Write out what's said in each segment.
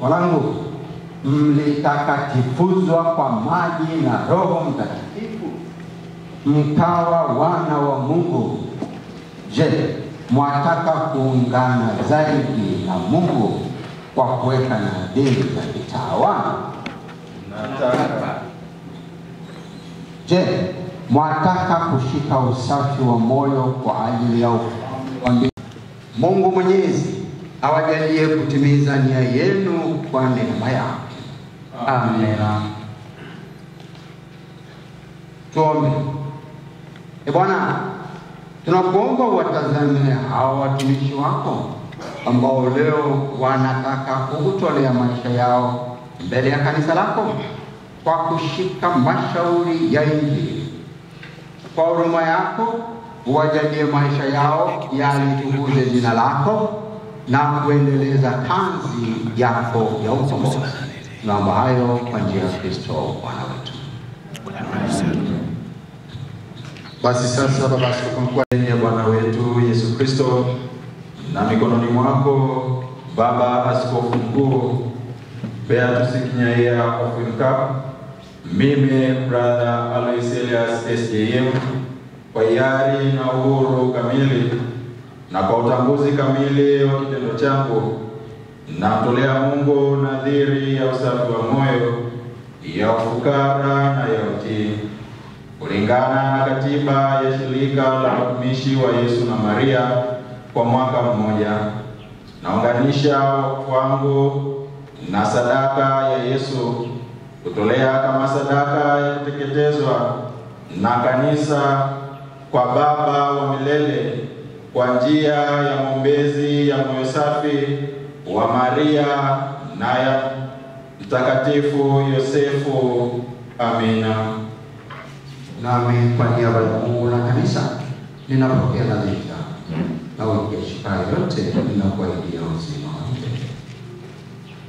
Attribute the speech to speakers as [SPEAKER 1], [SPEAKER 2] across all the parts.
[SPEAKER 1] wanangu, mlitakatifuzwa kwa maji na Roho Mtakatifu, mkawa wana wa Mungu. Je, mwataka kuungana zaidi na Mungu kwa kuweka nadhiri za kitawa?
[SPEAKER 2] Nataka.
[SPEAKER 1] Je, mwataka kushika usafi wa moyo kwa ajili ya ufalme wa mbinguni? Mungu Mwenyezi awajalie kutimiza nia yenu kwa neema yake. Amen. Tuombe. Bwana, tunakuomba watazame hao watumishi wako ambao leo wanataka kukutolea maisha yao mbele ya kanisa lako kwa kushika mashauri ya Injili. Kwa huruma yako uwajalie maisha yao yalitukuze jina lako na kuendeleza kazi yako ya ukombozi. Naomba hayo kwa njia ya Kristo Bwana wetu.
[SPEAKER 2] Basi sasa Baba Askofu Mkuu ya Bwana wetu Yesu Kristo, na mikononi mwako Baba Askofu Mkuu Beatus Kinyaia Ofinka, mimi Brother Alois Elias SJM, kwa hiari na uhuru kamili na kwa utambuzi kamili wa kitendo changu, namtolea Mungu nadhiri ya usafi wa moyo, ya ufukara na ya utii, kulingana na katiba ya shirika la watumishi wa Yesu na Maria kwa mwaka mmoja. Naunganisha wangu na sadaka ya Yesu kutolea kama sadaka ya kuteketezwa na kanisa kwa Baba wa milele kwa njia ya mwombezi ya moyo safi wa Maria na ya Mtakatifu Yosefu. Amina.
[SPEAKER 1] Nami kwa niaba ya Mungu na kanisa ninapokea nadhiri na ukishika yote ninakuahidia uzima wa milele.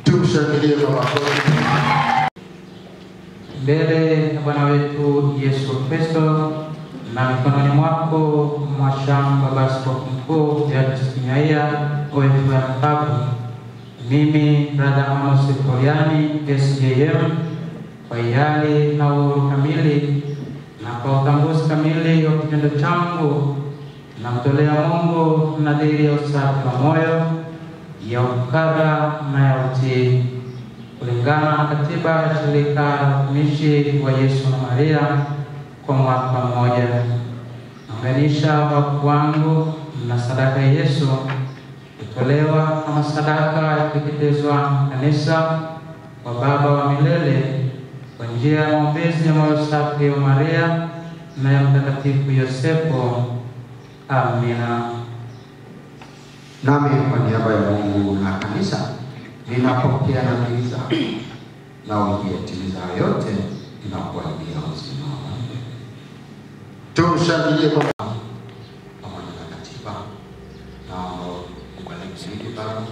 [SPEAKER 2] Tumshangilie kwa makofi.
[SPEAKER 3] Mbele ya Bwana wetu Yesu Kristo na mikononi mwako mwashamu Baba Askofu Mkuu Beatus Kinyaia Ofinka, mimi Brother Amos Koriani SJM, kwa hiari na uhuru kamili na kwa utambuzi kamili wa kitendo changu, namtolea Mungu nadhiri ya usafi wa moyo, ya ufukara na ya utii, kulingana na katiba ya shirika la watumishi wa Yesu na Maria kwa mwaka mmoja. Naunganisha wakfu wangu na sadaka ya Yesu kutolewa kama sadaka ya kuteketezwa kanisa kwa Baba wa milele kwa njia ya maombezi ya moyo safi wa Maria na ya Mtakatifu Yosefu. Amina.
[SPEAKER 1] Nami kwa niaba ya Mungu na kanisa ninapokea nadhiri zako na ukiyatimiza yote ninakuahidia uzima wa milele.
[SPEAKER 2] Tumshangilie kwa
[SPEAKER 1] pamoja na katiba na kubaliki Baba.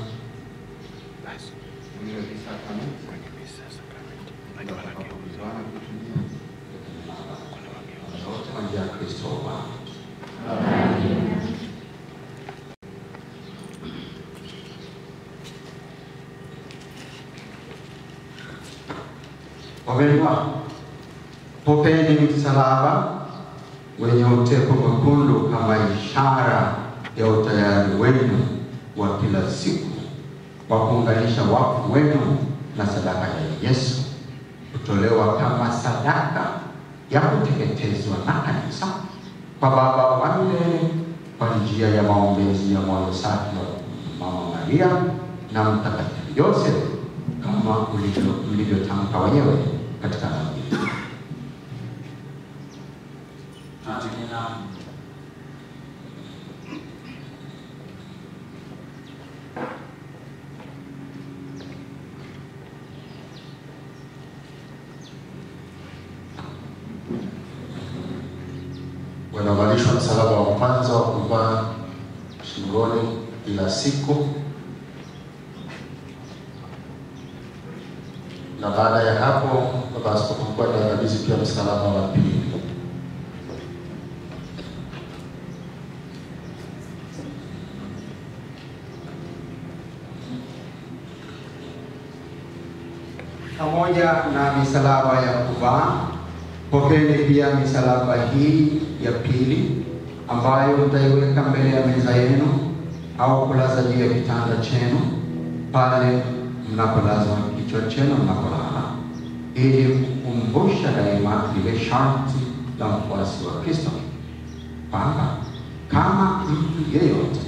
[SPEAKER 1] Kwa njia ya Kristo Bwana. Wapendwa, popeni msalaba wenye utepo mwekundu kama ishara ya utayari wenu wa kila siku wa kuunganisha wakfu wenu na sadaka ya Yesu kutolewa kama sadaka ya kuteketezwa na kanisa kwa Baba wa milele kwa njia ya maombezi ya moyo safi wa Mama Maria na Mtakatifu Yosefu, kama mlivyotamka wenyewe katika nadhiri.
[SPEAKER 3] Amina.
[SPEAKER 2] wanavalishwa msalaba wa kwanza wa kuvaa shingoni kila siku, na baada ya hapo Baba Askofu Mkuu atakabidhi pia msalaba wa pili.
[SPEAKER 1] pamoja na misalaba ya kuvaa, pokeeni pia misalaba hii ya pili ambayo mtaiweka mbele ya meza yenu au kulaza juu ya kitanda chenu pale mnapolaza kichwa chenu mnapolala, ili kukumbusha daima lile sharti la mfuasi wa Kristo kwamba kama mtu yeyote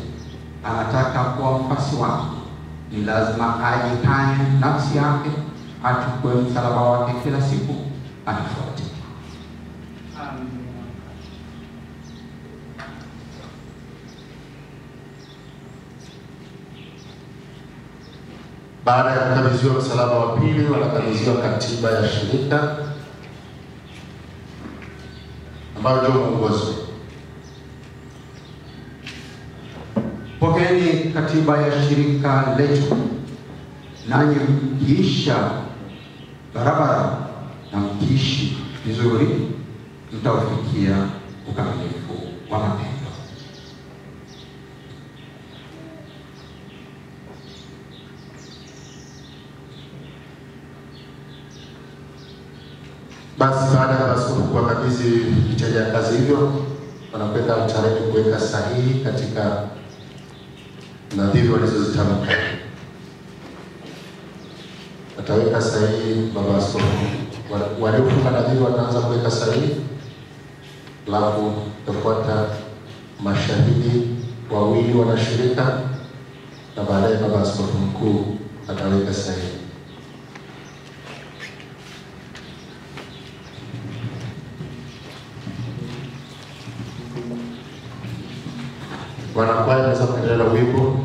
[SPEAKER 1] anataka kuwa mfuasi wako, ni lazima ajikane nafsi yake, achukue msalaba wake kila siku, anifuate.
[SPEAKER 4] Baada ya kukabidhiwa msalaba wa pili, wanakabidhiwa katiba ya shirika ambayo ndio mwongozo.
[SPEAKER 1] Pokeeni katiba ya shirika letu, nanyi mkiisha barabara na mkiishi vizuri, mtaufikia ukamilifu wa mapendo.
[SPEAKER 4] Basi baada ya askofu kuwakabidhi vitendea kazi hivyo, wanakwenda altareni kuweka sahihi katika nadhiri walizozitamka. Wataweka sahihi baba askofu. Waliofunga nadhiri wataanza kuweka sahihi, alafu tafuata mashahidi wawili wanashirika, na baadaye baba askofu mkuu ataweka sahihi. Wanakwaya wanaweza kuendelea na wimbo.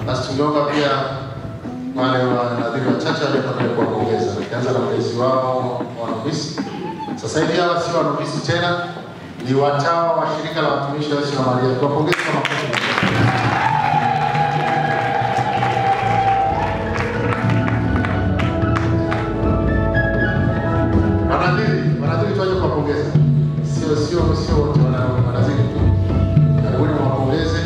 [SPEAKER 4] Basi tungeomba pia wale wanadhiri wachache wale kuwapongeza. Nikianza na mlezi wao wa novisi. Sasa hivi hawa si wa novisi tena, ni watawa wa shirika la watumishi wa Yesu na Maria. Tuwapongeze kwa makofi. Wanadhiri tuaje kuwapongeza. Sio wote wanadhiri tu. Karibuni mwapongeze.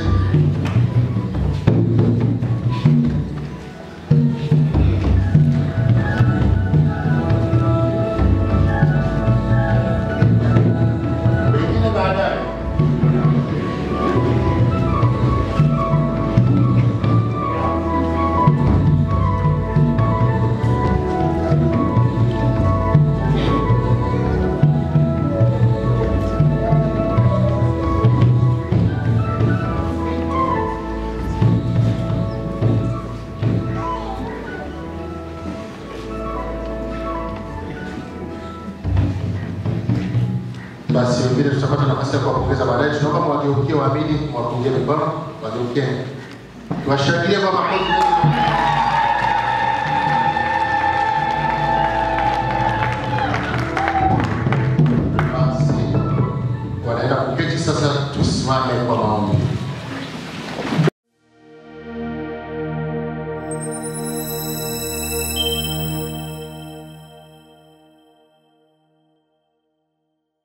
[SPEAKER 4] Basi wengine tutapata nafasi ya kuwapongeza baadaye. Tunaomba mwageukie waamini, mwapungie mikono, wageukie. Tuwashangilie kwa makofi.